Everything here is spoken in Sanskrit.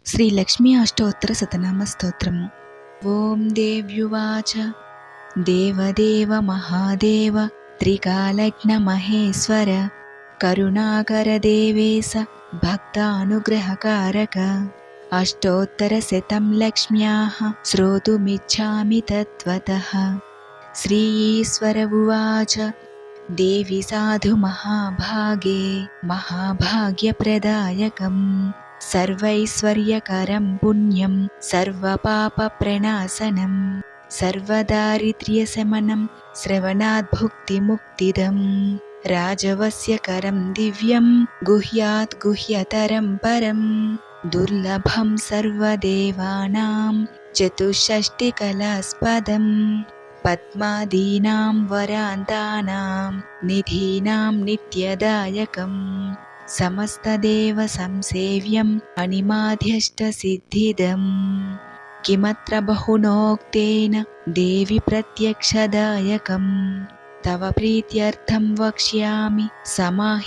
श्रीलक्ष्मी अष्टोत्तरशतनामस्तोत्रम्। ॐ देव्युवाच देवदेव महादेव त्रिकालज्ञमहेश्वर करुणाकर देवेश भक्तानुग्रहकारक अष्टोत्तरशतं लक्ष्म्याः श्रोतुमिच्छामि तत्त्वतः। श्री ईश्वर उवाच देवि साधु महाभागे महाभाग्यप्रदायकम् सर्वैश्वर्यकरं पुण्यं सर्वपापप्रणाशनं सर्वदारिद्र्यशमनं श्रवणात् भुक्तिमुक्तिदम् राजवस्यकरं दिव्यं गुह्यात् गुह्यतरं परं दुर्लभं सर्वदेवानां चतुष्षष्टिकलास्पदम् पद्मादीनां वरान्तानां निधीनां नित्यदायकम् समस्तदेव संसेव्यम् अनिमाध्यष्टसिद्धिदम् किमत्र बहुनोक्तेन देवि प्रत्यक्षदायकम् तव प्रीत्यर्थं वक्ष्यामि समाहि